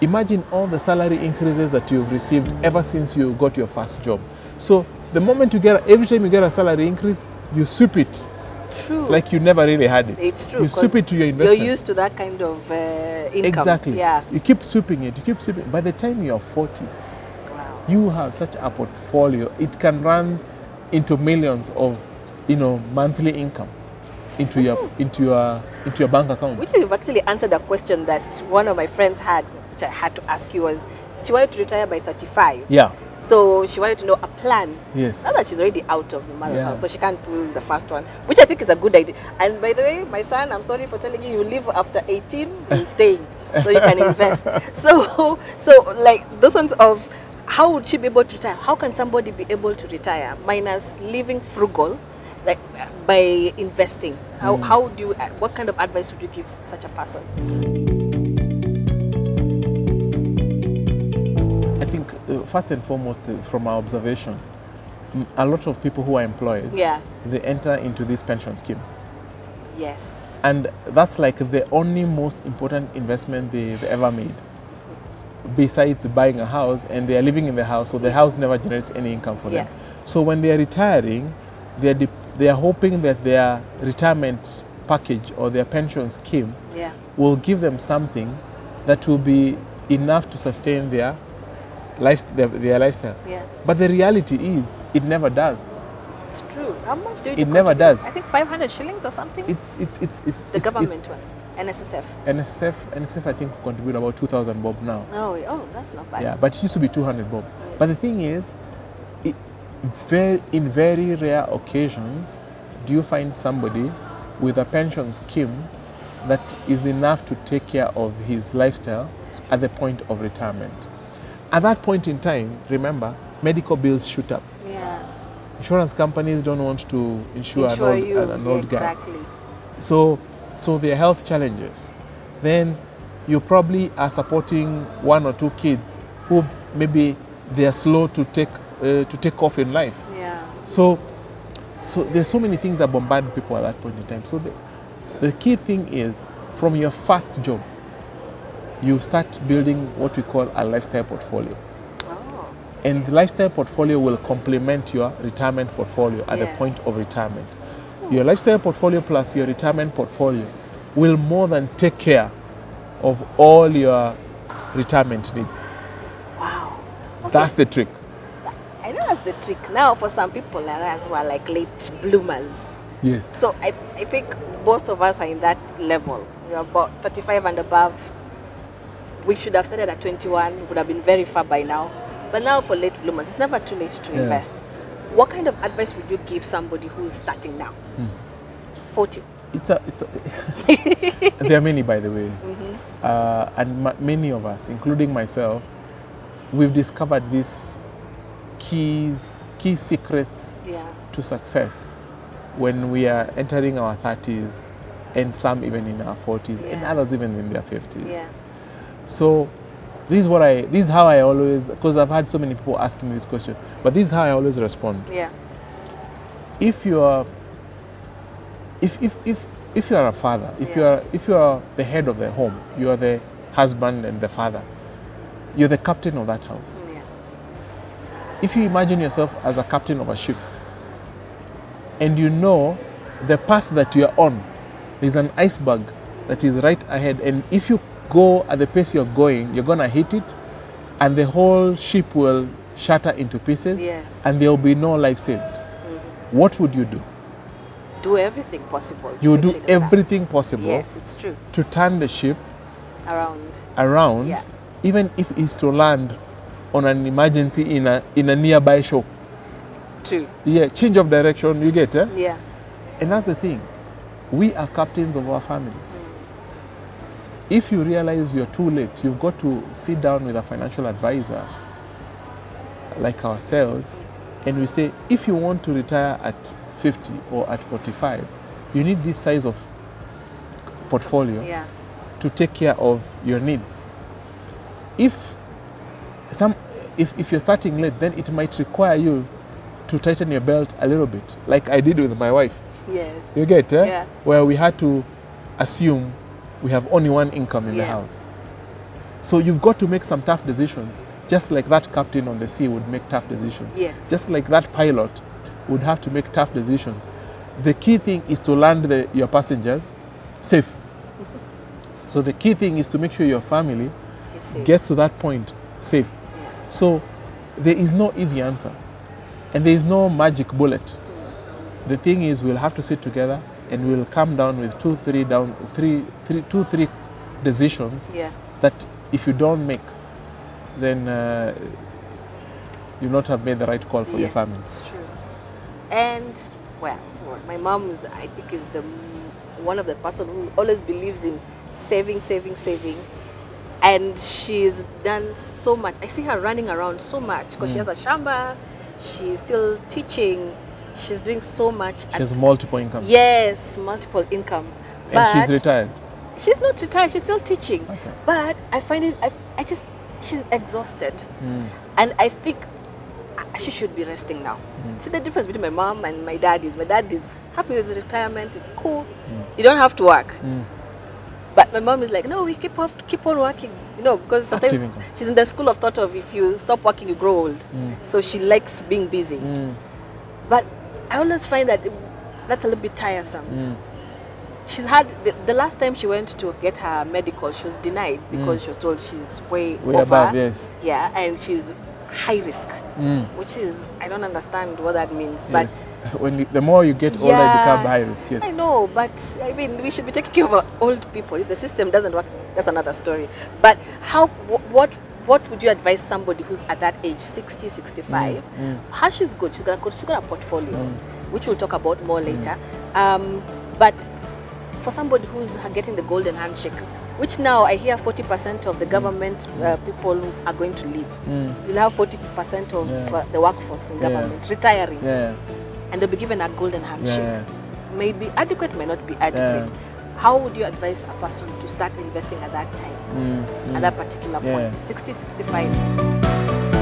Imagine all the salary increases that you've received ever since you got your first job. So the moment you get, every time you get a salary increase, you sweep it. True. Like you never really had it. It's true. You sweep it to your investment. You're used to that kind of income. Exactly. Yeah. You keep sweeping it. You keep sweeping. By the time you're 40, Wow. you have such a portfolio. It can run into millions of, monthly income into your bank account. Which you've actually answered a question that one of my friends had, which I had to ask you, was she wanted to retire by 35. Yeah. So she wanted to know a plan. Yes. Now that she's already out of the mother's Yeah. house, so she can't do the first one, which I think is a good idea. And by the way, my son, I'm sorry for telling you, you live after 18 in staying, so you can invest. So like those ones of how would she be able to retire? How can somebody be able to retire minus living frugal, like by investing? How do you? What kind of advice would you give such a person? I think first and foremost, from our observation, a lot of people who are employed, they enter into these pension schemes. Yes. And that's like the only most important investment they've ever made, besides buying a house, and they are living in the house, so the house never generates any income for them. So when they are retiring, they are hoping that their retirement package or their pension scheme will give them something that will be enough to sustain their lifestyle. But the reality is, it never does. It's true. How much do you? It never does. I think 500 shillings or something. It's the government one, NSSF. NSSF I think contribute about 2,000 bob now. Oh, that's not bad. Yeah, but it used to be 200 bob. But the thing is, in very rare occasions, do you find somebody with a pension scheme that is enough to take care of his lifestyle at the point of retirement. At that point in time, remember, medical bills shoot up. Yeah. Insurance companies don't want to insure an old guy. Exactly. So there are health challenges. Then you probably are supporting one or two kids who maybe they are slow to take off in life. Yeah. So there's so many things that bombard people at that point in time. So the key thing is, from your first job, you start building what we call a lifestyle portfolio. Oh. And the lifestyle portfolio will complement your retirement portfolio at the point of retirement. Your lifestyle portfolio plus your retirement portfolio will more than take care of all your retirement needs. Wow. Okay. That's the trick. I know that's the trick. Now for some people as well, like late bloomers. Yes. So I think most of us are in that level. We're about 35 and above. We should have started at 21. We would have been very far by now. But now for late bloomers, it's never too late to invest. What kind of advice would you give somebody who's starting now? 40. There are many, by the way. And many of us, including myself, we've discovered these key secrets to success when we are entering our 30s, and some even in our 40s, and others even in their 50s. Yeah. So this is how I always, because I've had so many people asking me this question, but this is how I always respond. Yeah. If you are a father, if you are the head of the home, you are the husband and the father, you're the captain of that house. Yeah. If you imagine yourself as a captain of a ship, and you know the path that you are on, there's an iceberg that is right ahead, and if you go at the pace you're going, you're gonna hit it, and the whole ship will shatter into pieces, and there will be no life saved. What would you do? Do everything possible. You would do everything possible. Yes, it's true. To turn the ship around, even if it's to land on an emergency in a nearby shore. True. Yeah, change of direction, you get it? Yeah. And that's the thing. We are captains of our families. If you realize you're too late, you've got to sit down with a financial advisor like ourselves, and we say, if you want to retire at 50 or at 45, you need this size of portfolio to take care of your needs. If you're starting late, then it might require you to tighten your belt a little bit, like I did with my wife. Yes. You get it? Yeah. Where we had to assume we have only one income in the house. So you've got to make some tough decisions, just like that captain on the sea would make tough decisions. Yes. Just like that pilot would have to make tough decisions. The key thing is to land your passengers safe. So the key thing is to make sure your family gets to that point safe. Yeah. So there is no easy answer, and there is no magic bullet. The thing is, we'll have to sit together and we'll come down with two, three decisions that if you don't make, then you'll not have made the right call for your family. It's true. And well, my mom is, I think, is one of the person who always believes in saving, and she's done so much. I see her running around so much because she has a shamba, she's still teaching, she's doing so much. She has multiple incomes. Yes, multiple incomes. And but she's retired. She's not retired, she's still teaching. Okay. But I find it, she's exhausted. And I think she should be resting now. See the difference between my mom and my dad is happy with his retirement, is cool. You don't have to work. But my mom is like, no, we keep on working, you know, because sometimes she's in the school of thought of if you stop working, you grow old. So she likes being busy. But I always find that that's a little bit tiresome. She's had, the last time she went to get her medical, she was denied because she was told she's way over. Above, yes. Yeah, and she's high risk, which is, I don't understand what that means. Yes. But the more you get older, you become high risk. Yes. I know, but I mean, we should be taking care of our old people. If the system doesn't work, that's another story. But what would you advise somebody who's at that age, 60, 65? How she's good, she's got a portfolio, which we'll talk about more later. But for somebody who's getting the golden handshake, which now I hear 40% of the government people are going to leave. You'll have 40% of the workforce in government retiring. And they'll be given a golden handshake. Maybe adequate, may not be adequate. How would you advise a person to start investing at that time, at that particular point, 60, 65?